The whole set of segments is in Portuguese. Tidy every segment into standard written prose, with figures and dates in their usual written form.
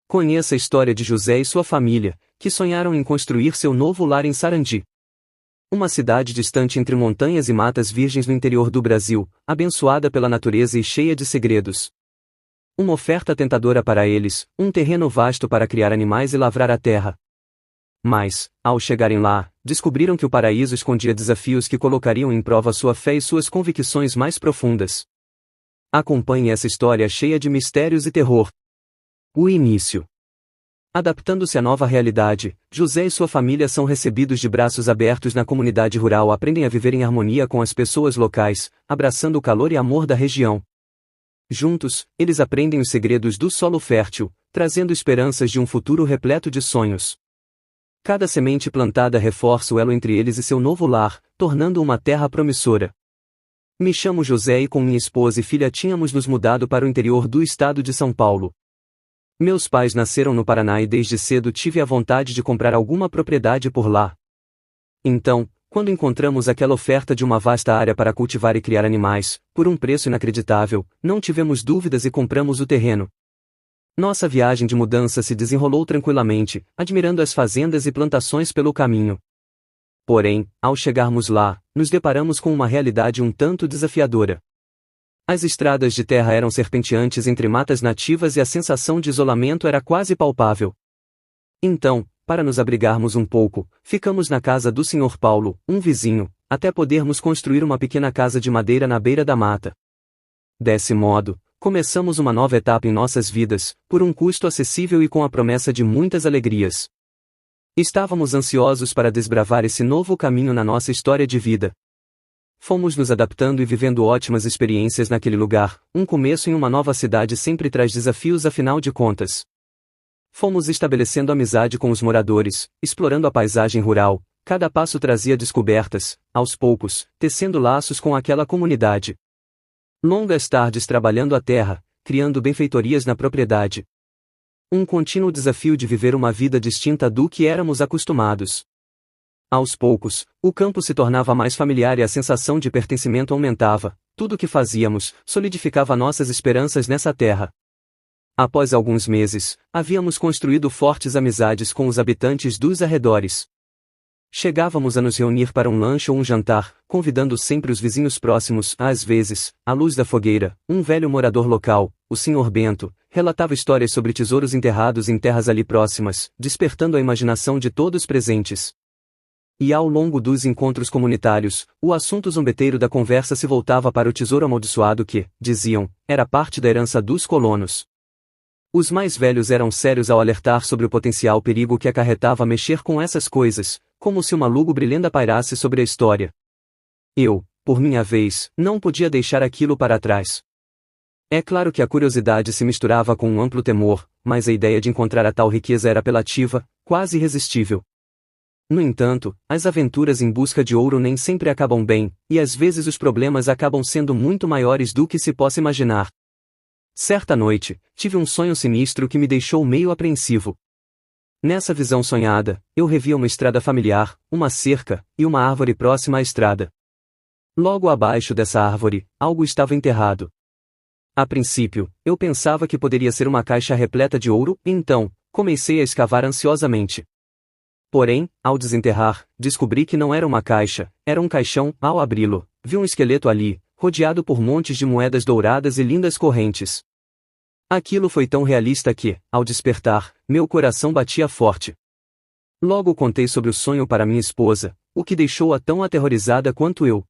Conheça a história de José e sua família, que sonharam em construir seu novo lar em Sarandi. Uma cidade distante entre montanhas e matas virgens no interior do Brasil, abençoada pela natureza e cheia de segredos. Uma oferta tentadora para eles, um terreno vasto para criar animais e lavrar a terra. Mas, ao chegarem lá, descobriram que o paraíso escondia desafios que colocariam em prova sua fé e suas convicções mais profundas. Acompanhe essa história cheia de mistérios e terror. O início. Adaptando-se à nova realidade, José e sua família são recebidos de braços abertos na comunidade rural, aprendem a viver em harmonia com as pessoas locais, abraçando o calor e amor da região. Juntos, eles aprendem os segredos do solo fértil, trazendo esperanças de um futuro repleto de sonhos. Cada semente plantada reforça o elo entre eles e seu novo lar, tornando uma terra promissora. Me chamo José e com minha esposa e filha tínhamos nos mudado para o interior do estado de São Paulo. Meus pais nasceram no Paraná e desde cedo tive a vontade de comprar alguma propriedade por lá. Então, quando encontramos aquela oferta de uma vasta área para cultivar e criar animais, por um preço inacreditável, não tivemos dúvidas e compramos o terreno. Nossa viagem de mudança se desenrolou tranquilamente, admirando as fazendas e plantações pelo caminho. Porém, ao chegarmos lá, nos deparamos com uma realidade um tanto desafiadora. As estradas de terra eram serpenteantes entre matas nativas e a sensação de isolamento era quase palpável. Então, para nos abrigarmos um pouco, ficamos na casa do Sr. Paulo, um vizinho, até podermos construir uma pequena casa de madeira na beira da mata. Desse modo, começamos uma nova etapa em nossas vidas, por um custo acessível e com a promessa de muitas alegrias. Estávamos ansiosos para desbravar esse novo caminho na nossa história de vida. Fomos nos adaptando e vivendo ótimas experiências naquele lugar, um começo em uma nova cidade sempre traz desafios afinal de contas. Fomos estabelecendo amizade com os moradores, explorando a paisagem rural, cada passo trazia descobertas, aos poucos, tecendo laços com aquela comunidade. Longas tardes trabalhando a terra, criando benfeitorias na propriedade. Um contínuo desafio de viver uma vida distinta do que éramos acostumados. Aos poucos, o campo se tornava mais familiar e a sensação de pertencimento aumentava, tudo o que fazíamos, solidificava nossas esperanças nessa terra. Após alguns meses, havíamos construído fortes amizades com os habitantes dos arredores. Chegávamos a nos reunir para um lanche ou um jantar, convidando sempre os vizinhos próximos, às vezes, à luz da fogueira, um velho morador local, o Sr. Bento, relatava histórias sobre tesouros enterrados em terras ali próximas, despertando a imaginação de todos presentes. E ao longo dos encontros comunitários, o assunto zombeteiro da conversa se voltava para o tesouro amaldiçoado que, diziam, era parte da herança dos colonos. Os mais velhos eram sérios ao alertar sobre o potencial perigo que acarretava mexer com essas coisas, como se uma lúgubre lenda pairasse sobre a história. Eu, por minha vez, não podia deixar aquilo para trás. É claro que a curiosidade se misturava com um amplo temor, mas a ideia de encontrar a tal riqueza era apelativa, quase irresistível. No entanto, as aventuras em busca de ouro nem sempre acabam bem, e às vezes os problemas acabam sendo muito maiores do que se possa imaginar. Certa noite, tive um sonho sinistro que me deixou meio apreensivo. Nessa visão sonhada, eu revia uma estrada familiar, uma cerca, e uma árvore próxima à estrada. Logo abaixo dessa árvore, algo estava enterrado. A princípio, eu pensava que poderia ser uma caixa repleta de ouro, então, comecei a escavar ansiosamente. Porém, ao desenterrar, descobri que não era uma caixa, era um caixão. Ao abri-lo, vi um esqueleto ali, rodeado por montes de moedas douradas e lindas correntes. Aquilo foi tão realista que, ao despertar, meu coração batia forte. Logo contei sobre o sonho para minha esposa, o que deixou-a tão aterrorizada quanto eu.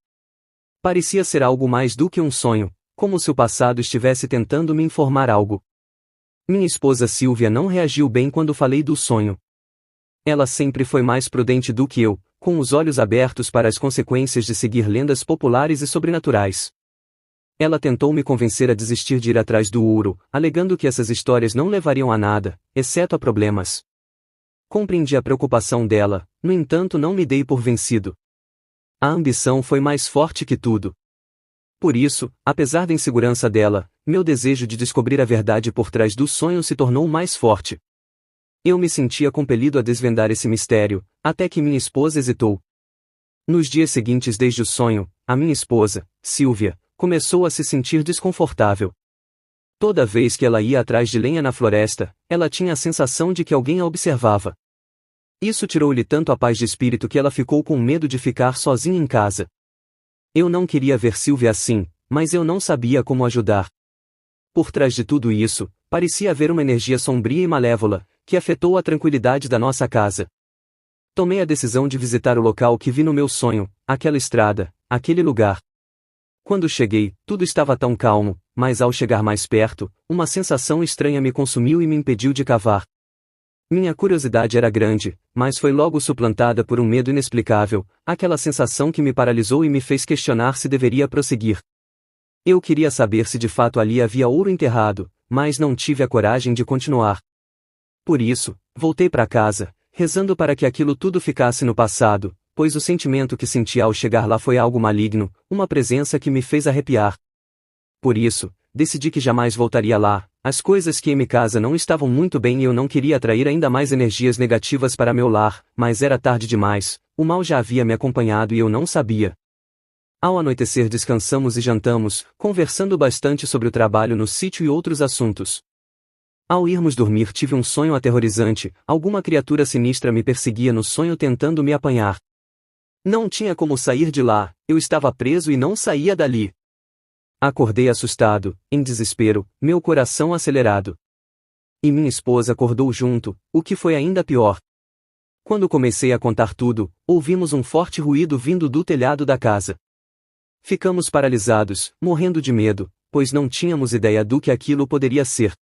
Parecia ser algo mais do que um sonho, como se o passado estivesse tentando me informar algo. Minha esposa Silvia não reagiu bem quando falei do sonho. Ela sempre foi mais prudente do que eu, com os olhos abertos para as consequências de seguir lendas populares e sobrenaturais. Ela tentou me convencer a desistir de ir atrás do ouro, alegando que essas histórias não levariam a nada, exceto a problemas. Compreendi a preocupação dela, no entanto não me dei por vencido. A ambição foi mais forte que tudo. Por isso, apesar da insegurança dela, meu desejo de descobrir a verdade por trás do sonho se tornou mais forte. Eu me sentia compelido a desvendar esse mistério, até que minha esposa hesitou. Nos dias seguintes desde o sonho, a minha esposa, Silvia, começou a se sentir desconfortável. Toda vez que ela ia atrás de lenha na floresta, ela tinha a sensação de que alguém a observava. Isso tirou-lhe tanto a paz de espírito que ela ficou com medo de ficar sozinha em casa. Eu não queria ver Sylvia assim, mas eu não sabia como ajudar. Por trás de tudo isso, parecia haver uma energia sombria e malévola, que afetou a tranquilidade da nossa casa. Tomei a decisão de visitar o local que vi no meu sonho, aquela estrada, aquele lugar. Quando cheguei, tudo estava tão calmo, mas ao chegar mais perto, uma sensação estranha me consumiu e me impediu de cavar. Minha curiosidade era grande, mas foi logo suplantada por um medo inexplicável, aquela sensação que me paralisou e me fez questionar se deveria prosseguir. Eu queria saber se de fato ali havia ouro enterrado, mas não tive a coragem de continuar. Por isso, voltei para casa, rezando para que aquilo tudo ficasse no passado, pois o sentimento que senti ao chegar lá foi algo maligno, uma presença que me fez arrepiar. Por isso, decidi que jamais voltaria lá. As coisas que em minha casa não estavam muito bem e eu não queria atrair ainda mais energias negativas para meu lar, mas era tarde demais, o mal já havia me acompanhado e eu não sabia. Ao anoitecer descansamos e jantamos, conversando bastante sobre o trabalho no sítio e outros assuntos. Ao irmos dormir tive um sonho aterrorizante, alguma criatura sinistra me perseguia no sonho tentando me apanhar. Não tinha como sair de lá, eu estava preso e não saía dali. Acordei assustado, em desespero, meu coração acelerado. E minha esposa acordou junto, o que foi ainda pior. Quando comecei a contar tudo, ouvimos um forte ruído vindo do telhado da casa. Ficamos paralisados, morrendo de medo, pois não tínhamos ideia do que aquilo poderia ser.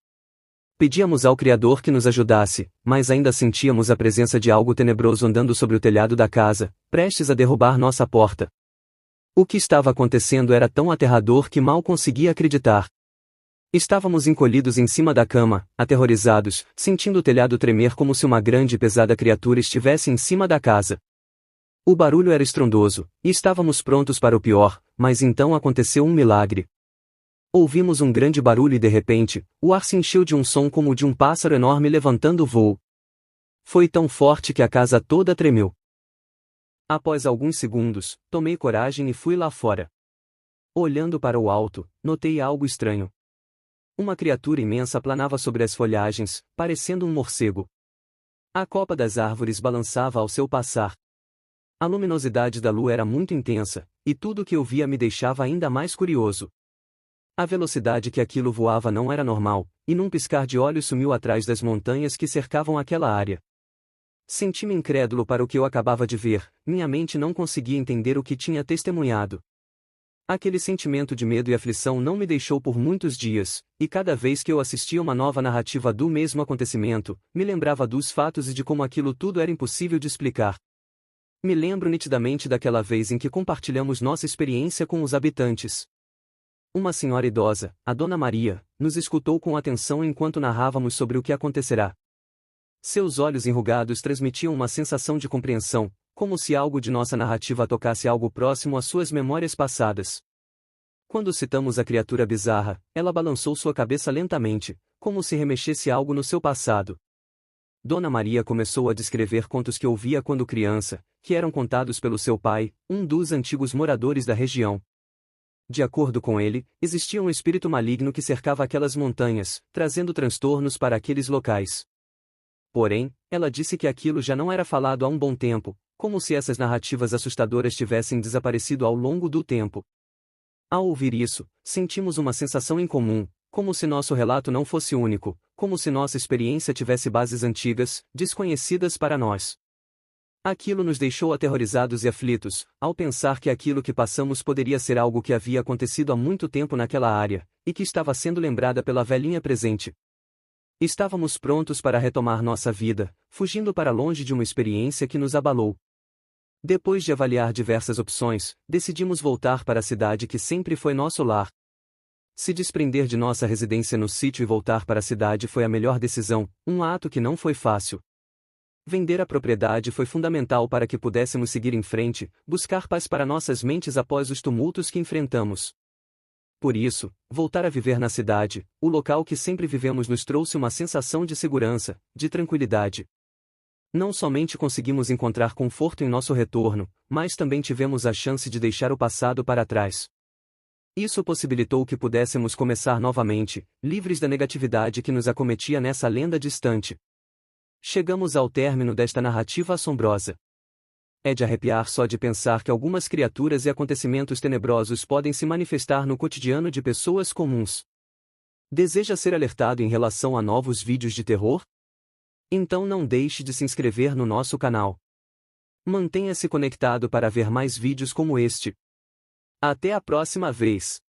Pedíamos ao Criador que nos ajudasse, mas ainda sentíamos a presença de algo tenebroso andando sobre o telhado da casa, prestes a derrubar nossa porta. O que estava acontecendo era tão aterrador que mal conseguia acreditar. Estávamos encolhidos em cima da cama, aterrorizados, sentindo o telhado tremer como se uma grande e pesada criatura estivesse em cima da casa. O barulho era estrondoso, e estávamos prontos para o pior, mas então aconteceu um milagre. Ouvimos um grande barulho e de repente, o ar se encheu de um som como o de um pássaro enorme levantando voo. Foi tão forte que a casa toda tremeu. Após alguns segundos, tomei coragem e fui lá fora. Olhando para o alto, notei algo estranho. Uma criatura imensa planava sobre as folhagens, parecendo um morcego. A copa das árvores balançava ao seu passar. A luminosidade da lua era muito intensa, e tudo o que eu via me deixava ainda mais curioso. A velocidade que aquilo voava não era normal, e num piscar de olhos sumiu atrás das montanhas que cercavam aquela área. Senti-me incrédulo para o que eu acabava de ver, minha mente não conseguia entender o que tinha testemunhado. Aquele sentimento de medo e aflição não me deixou por muitos dias, e cada vez que eu assistia uma nova narrativa do mesmo acontecimento, me lembrava dos fatos e de como aquilo tudo era impossível de explicar. Me lembro nitidamente daquela vez em que compartilhamos nossa experiência com os habitantes. Uma senhora idosa, a Dona Maria, nos escutou com atenção enquanto narrávamos sobre o que acontecerá. Seus olhos enrugados transmitiam uma sensação de compreensão, como se algo de nossa narrativa tocasse algo próximo às suas memórias passadas. Quando citamos a criatura bizarra, ela balançou sua cabeça lentamente, como se remexesse algo no seu passado. Dona Maria começou a descrever contos que ouvia quando criança, que eram contados pelo seu pai, um dos antigos moradores da região. De acordo com ele, existia um espírito maligno que cercava aquelas montanhas, trazendo transtornos para aqueles locais. Porém, ela disse que aquilo já não era falado há um bom tempo, como se essas narrativas assustadoras tivessem desaparecido ao longo do tempo. Ao ouvir isso, sentimos uma sensação incomum, como se nosso relato não fosse único, como se nossa experiência tivesse bases antigas, desconhecidas para nós. Aquilo nos deixou aterrorizados e aflitos, ao pensar que aquilo que passamos poderia ser algo que havia acontecido há muito tempo naquela área, e que estava sendo lembrada pela velhinha presente. Estávamos prontos para retomar nossa vida, fugindo para longe de uma experiência que nos abalou. Depois de avaliar diversas opções, decidimos voltar para a cidade que sempre foi nosso lar. Se desprender de nossa residência no sítio e voltar para a cidade foi a melhor decisão, um ato que não foi fácil. Vender a propriedade foi fundamental para que pudéssemos seguir em frente, buscar paz para nossas mentes após os tumultos que enfrentamos. Por isso, voltar a viver na cidade, o local que sempre vivemos, nos trouxe uma sensação de segurança, de tranquilidade. Não somente conseguimos encontrar conforto em nosso retorno, mas também tivemos a chance de deixar o passado para trás. Isso possibilitou que pudéssemos começar novamente, livres da negatividade que nos acometia nessa lenda distante. Chegamos ao término desta narrativa assombrosa. É de arrepiar só de pensar que algumas criaturas e acontecimentos tenebrosos podem se manifestar no cotidiano de pessoas comuns. Deseja ser alertado em relação a novos vídeos de terror? Então não deixe de se inscrever no nosso canal. Mantenha-se conectado para ver mais vídeos como este. Até a próxima vez!